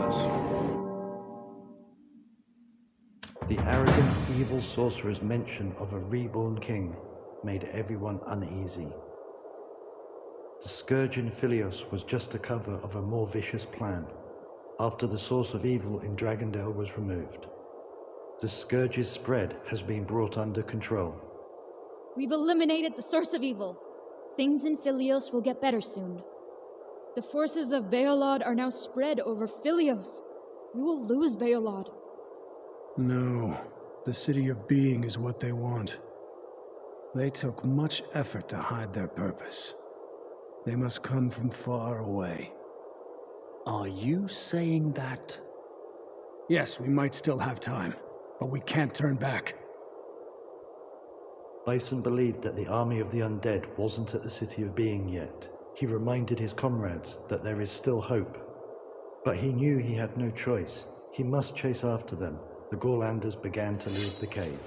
us. The arrogant, evil sorcerer's mention of a reborn king made everyone uneasy. The scourge in Philios was just a cover of a more vicious plan, after the source of evil in Dragondale was removed. The scourge's spread has been brought under control. We've eliminated the source of evil. Things in Philios will get better soon. The forces of Baelod are now spread over Philios. We will lose Baelod. No, the City of Being is what they want. They took much effort to hide their purpose. They must come from far away. Are you saying that? Yes, we might still have time, but we can't turn back. Bison believed that the army of the undead wasn't at the City of Being yet. He reminded his comrades that there is still hope. But he knew he had no choice. He must chase after them. The Gorlanders began to leave the cave.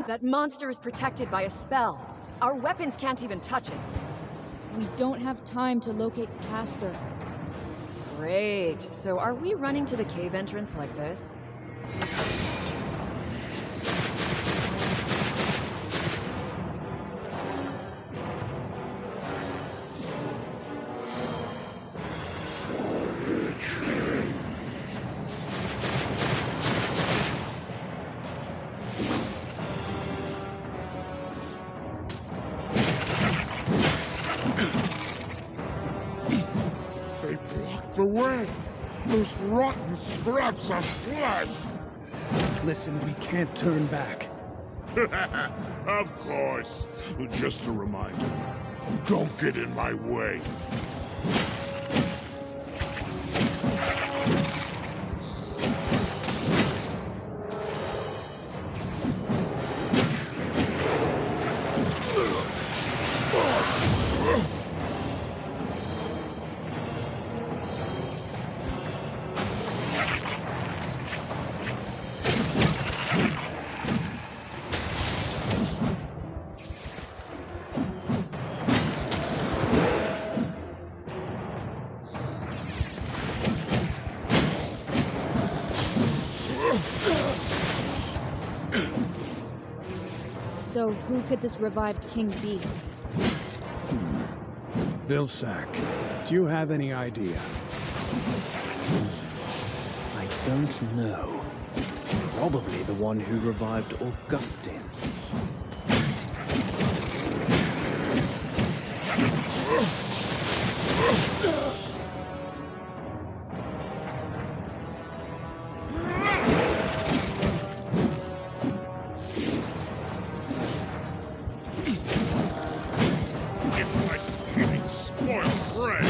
That monster is protected by a spell. Our weapons can't even touch it. We don't have time to locate the caster. Great. So are we running to the cave entrance like this? The way! Those rotten scraps of flesh! Listen, we can't turn back. Of course. Just a reminder. Don't get in my way. So who could this revived king be? Vilsack, do you have any idea? I don't know. Probably the one who revived Augustine. It's like eating spoiled bread.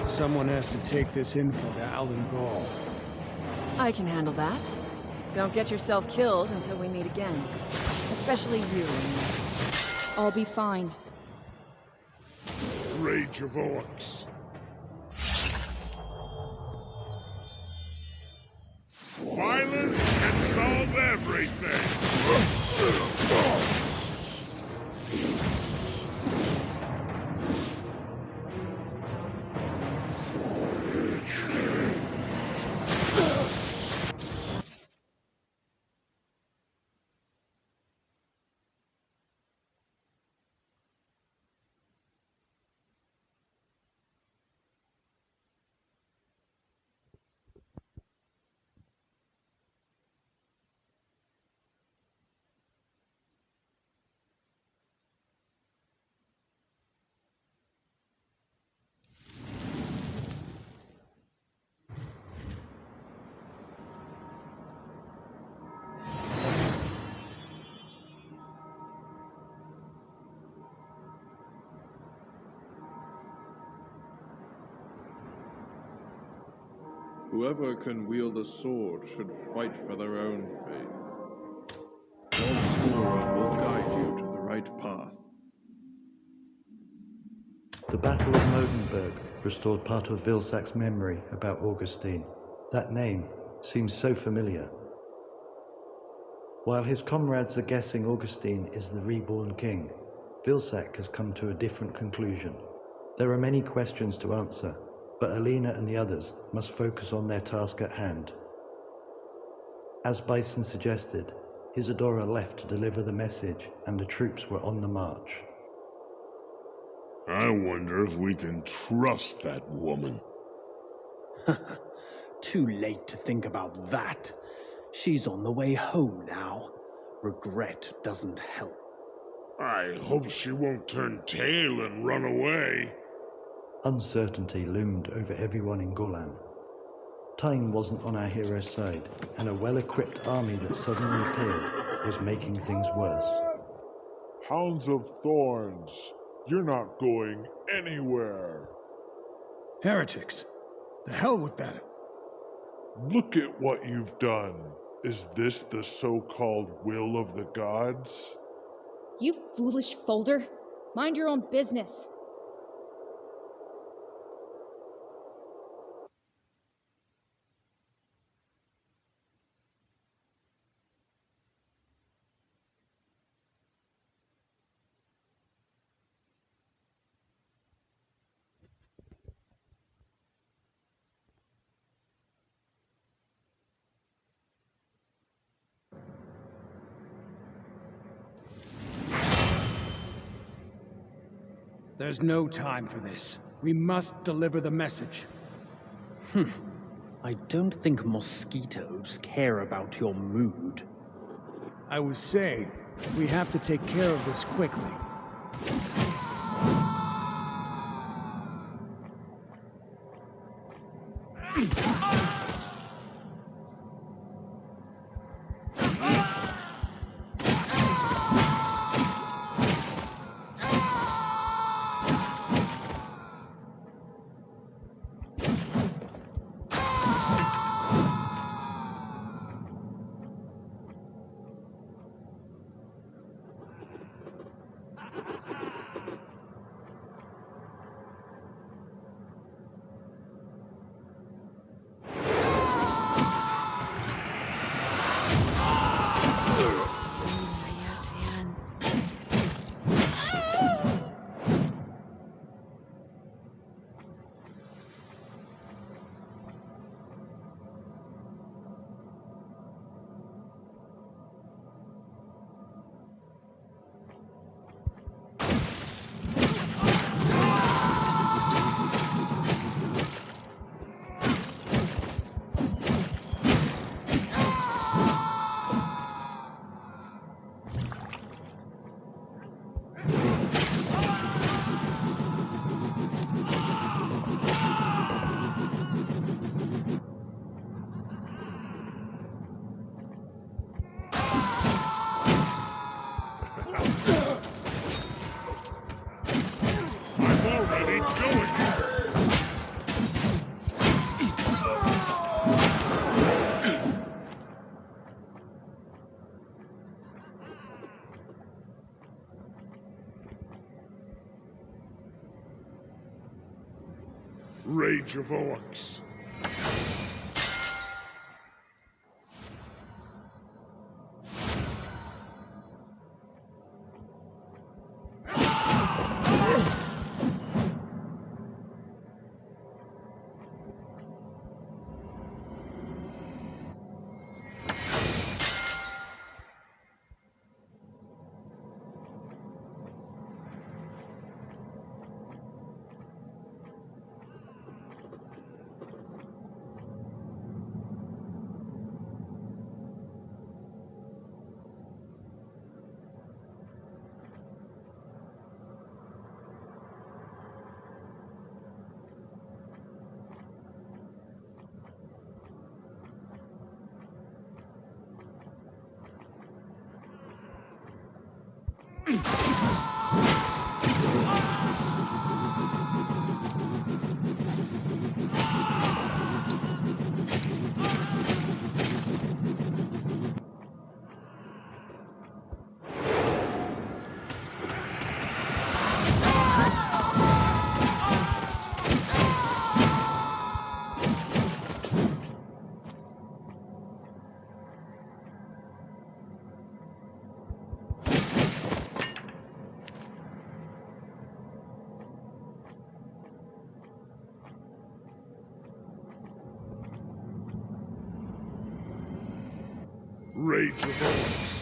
Someone has to take this info to Alan Gall. I can handle that. Don't get yourself killed until we meet again. Especially you. I'll be fine. Rage of orcs. Violence can solve everything. Whoever can wield a sword should fight for their own faith. God's aura will guide you to the right path. The Battle of Modenberg restored part of Vilsac's memory about Augustine. That name seems so familiar. While his comrades are guessing Augustine is the reborn king, Vilsac has come to a different conclusion. There are many questions to answer, but Alina and the others must focus on their task at hand. As Bison suggested, Isadora left to deliver the message and the troops were on the march. I wonder if we can trust that woman. Too late to think about that. She's on the way home now. Regret doesn't help. I hope she won't turn tail and run away. Uncertainty loomed over everyone in Golan. Time wasn't on our hero's side, and a well-equipped army that suddenly appeared was making things worse. Hounds of Thorns, you're not going anywhere. Heretics! The hell with them! Look at what you've done. Is this the so-called will of the gods? You foolish folder. Mind your own business. There's no time for this. We must deliver the message. I don't think mosquitoes care about your mood. I was saying, we have to take care of this quickly. Rage of Orcs. Rage of Orcs.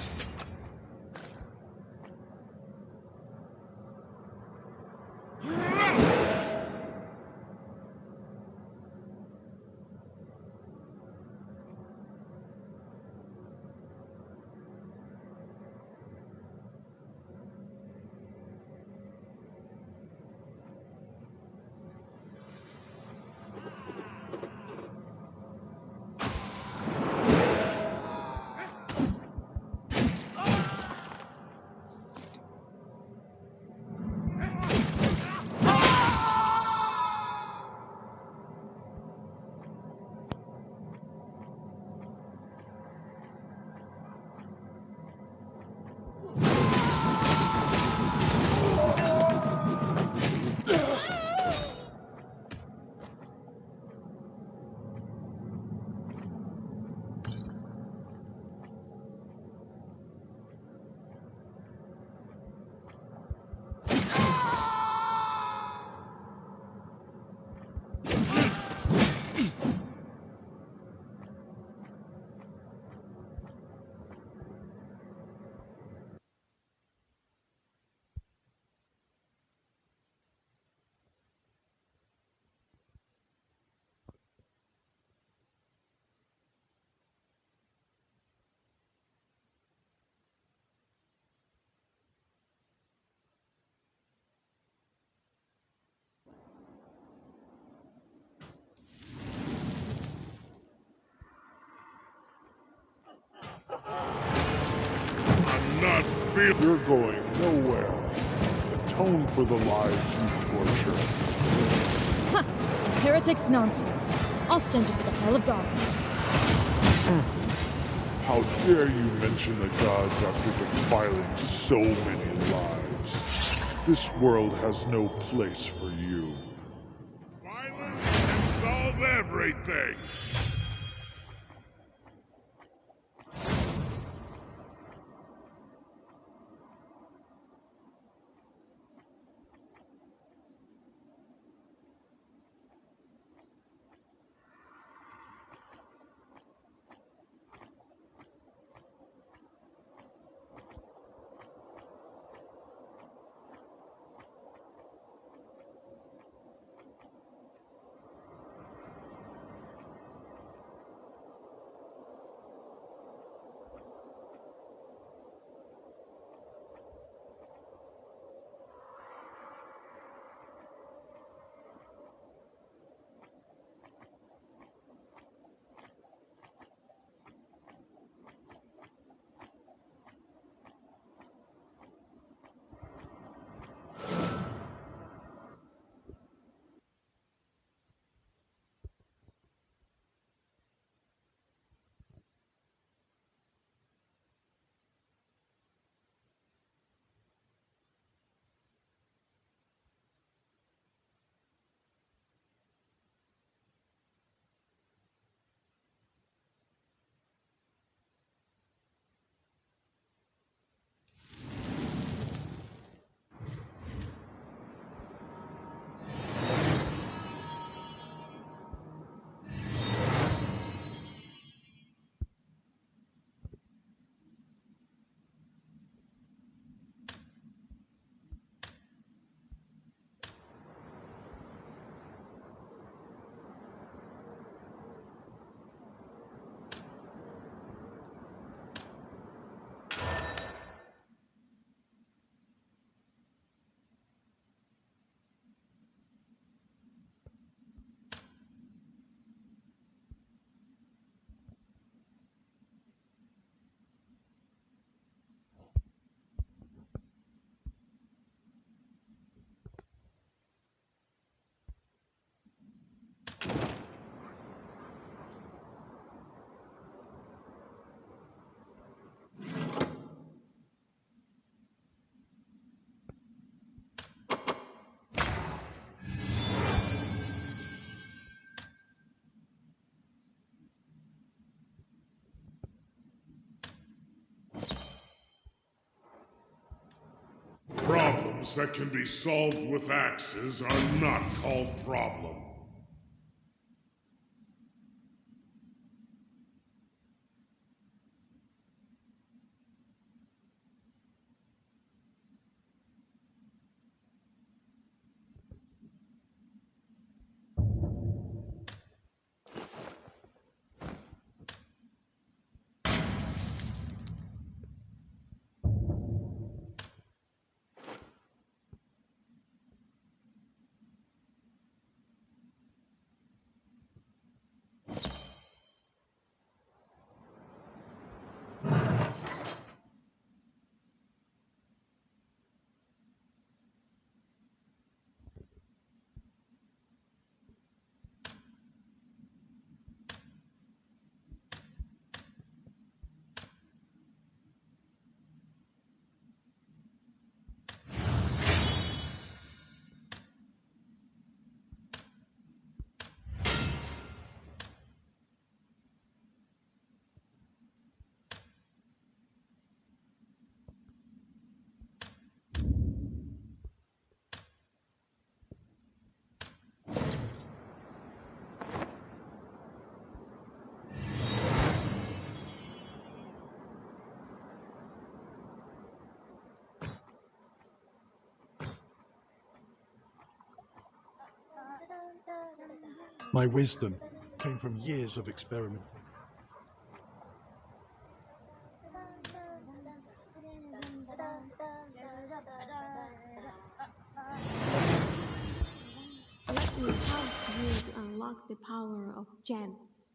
Not feel you're going nowhere. Atone for the lives you torture. Ha! Heretics nonsense. I'll send you to the Hell of Gods. How dare you mention the gods after defiling so many lives? This world has no place for you. Violence can solve everything! Problems that can be solved with axes are not called problems. My wisdom came from years of experimenting. Let me help you to unlock the power of gems.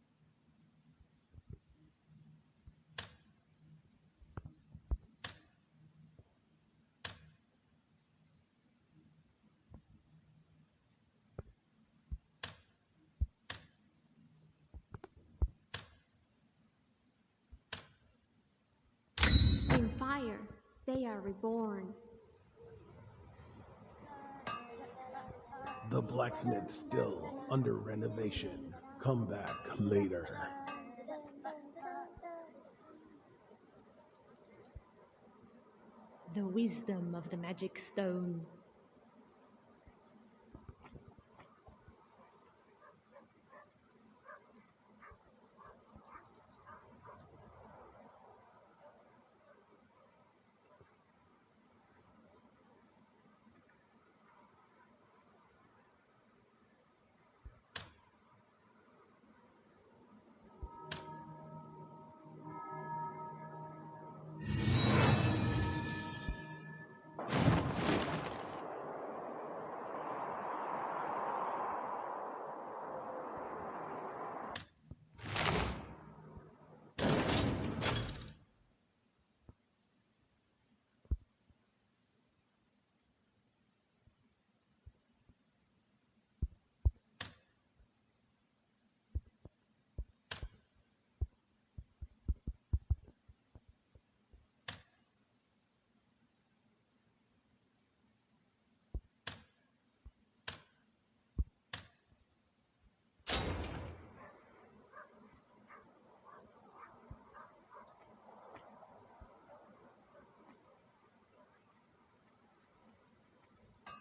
In fire, they are reborn. The blacksmith's still under renovation. Come back later. The wisdom of the magic stone.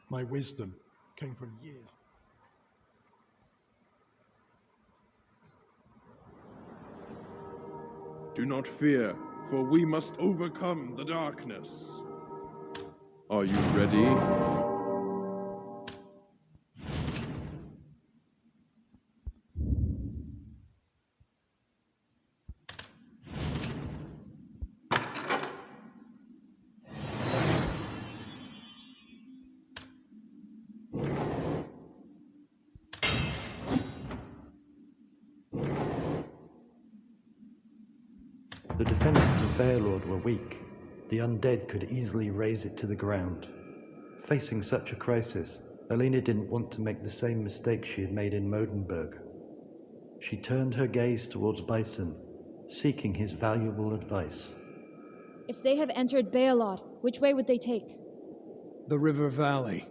My wisdom came from years. Do not fear, for we must overcome the darkness. Are you ready? The defenses of Beowlord were weak. The undead could easily raze it to the ground. Facing such a crisis, Alina didn't want to make the same mistake she had made in Modenburg. She turned her gaze towards Bison, seeking his valuable advice. If they have entered Beolod, which way would they take? The river valley.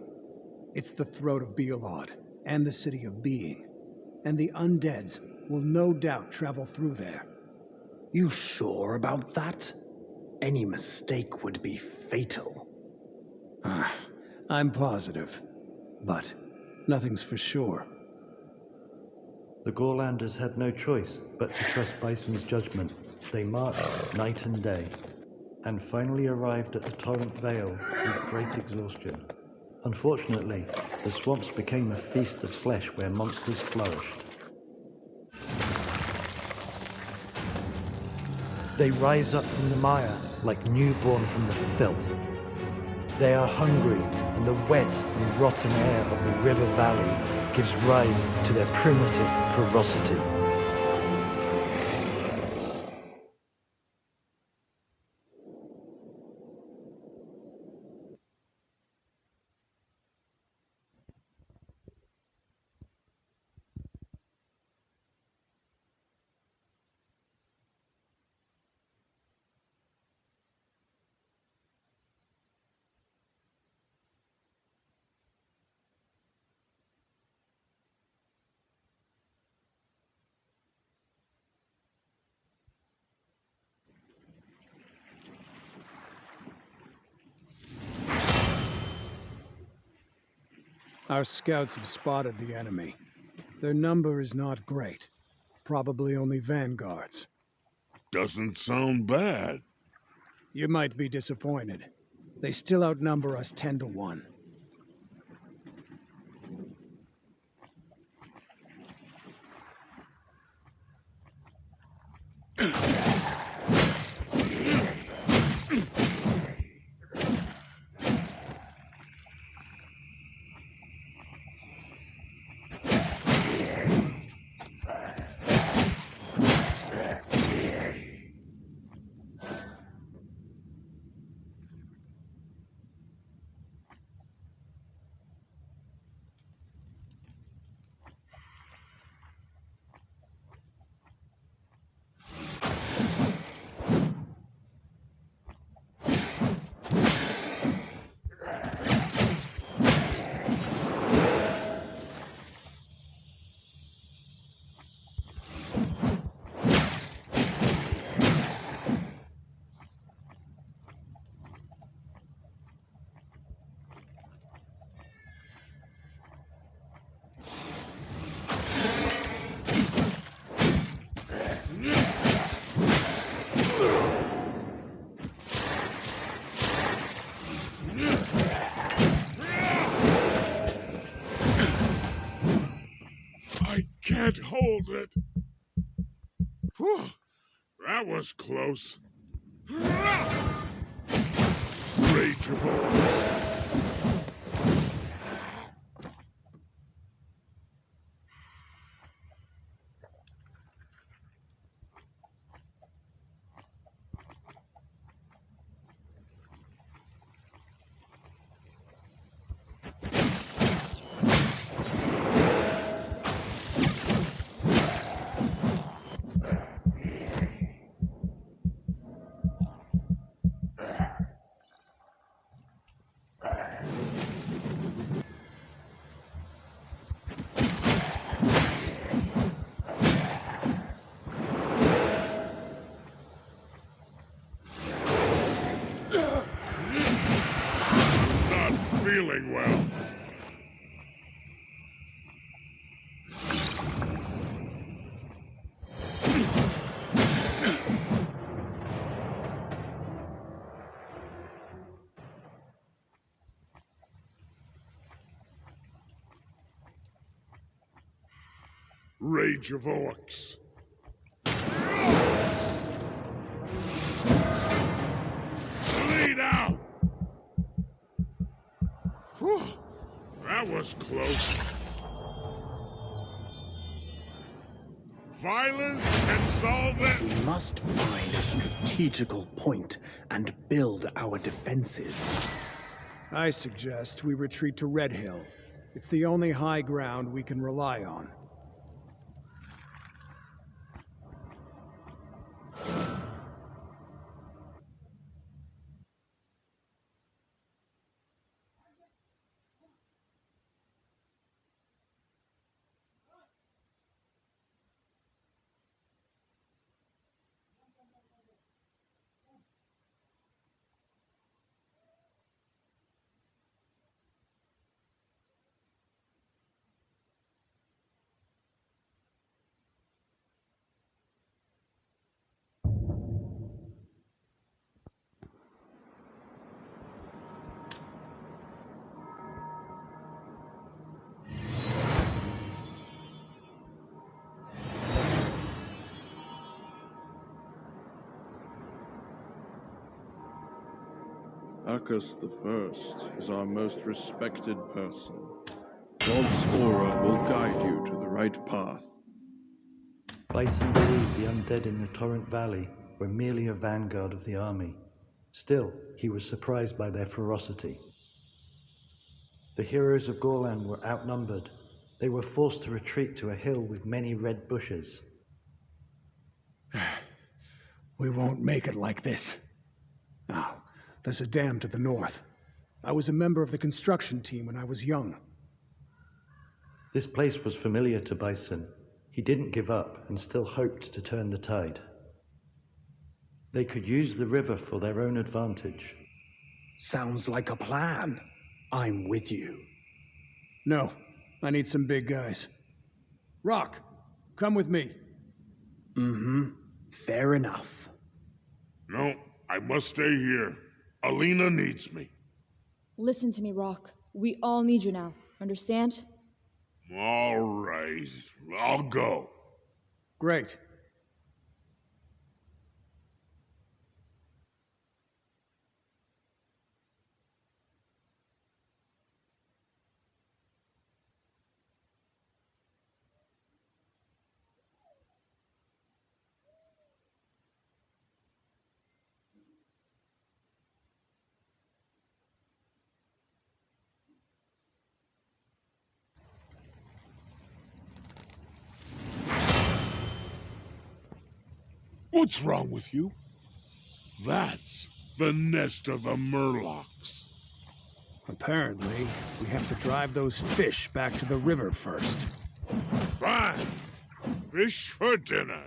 It's the throat of Beolod, and the city of being. And the undeads will no doubt travel through there. You sure about that? Any mistake would be fatal. I'm positive. But nothing's for sure. The Gorlanders had no choice but to trust Bison's judgment. They marched night and day, and finally arrived at the Torrent Vale with great exhaustion. Unfortunately, the swamps became a feast of flesh where monsters flourished. They rise up from the mire like newborn from the filth. They are hungry, and the wet and rotten air of the river valley gives rise to their primitive ferocity. Our scouts have spotted the enemy. Their number is not great. Probably only vanguards. Doesn't sound bad. You might be disappointed. They still outnumber us 10 to 1. can't hold it. Whew, that was close. Rage of Orcs. Feeling well. Rage of Orcs. Bleed out! Whew, that was close. Violence can solve it. We must find a strategical point and build our defenses. I suggest we retreat to Red Hill. It's the only high ground we can rely on. Arcus the First is our most respected person. God's aura will guide you to the right path. Bison believed the undead in the Torrent Valley were merely a vanguard of the army. Still, he was surprised by their ferocity. The heroes of Gorlan were outnumbered. They were forced to retreat to a hill with many red bushes. We won't make it like this. Oh, there's a dam to the north. I was a member of the construction team when I was young. This place was familiar to Bison. He didn't give up and still hoped to turn the tide. They could use the river for their own advantage. Sounds like a plan. I'm with you. No, I need some big guys. Rock, come with me. Mm-hmm. Fair enough. No, I must stay here. Alina needs me. Listen to me, Rock. We all need you now. Understand? All right, I'll go. Great. What's wrong with you? That's the nest of the Murlocs. Apparently, we have to drive those fish back to the river first. Fine. Fish for dinner.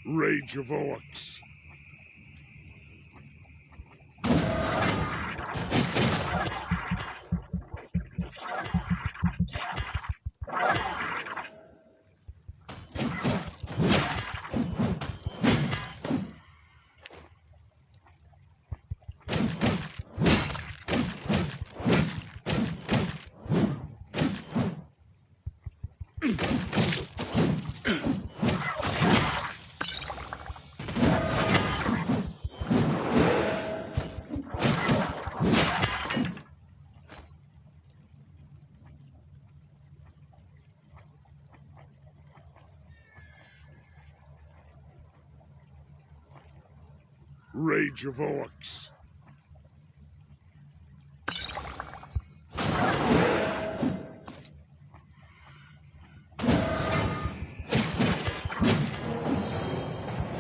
Rage of Orcs. Rage of Orcs.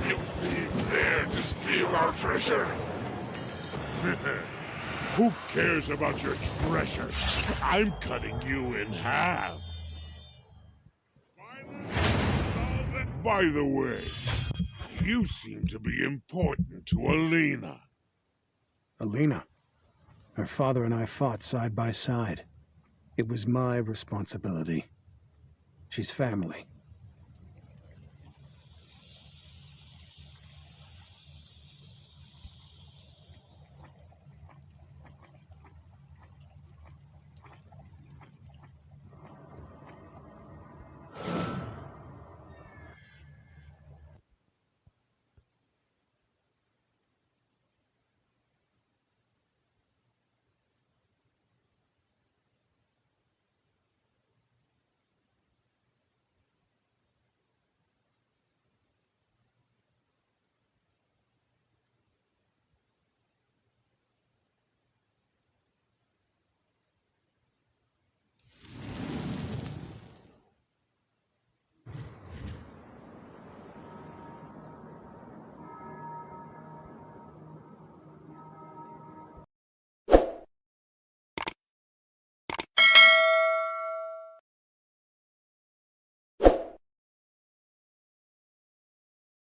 You thieves there to steal our treasure! Who cares about your treasure? I'm cutting you in half! By the way, you seem to be important to Alina. Alina. Her father and I fought side by side. It was my responsibility. She's family.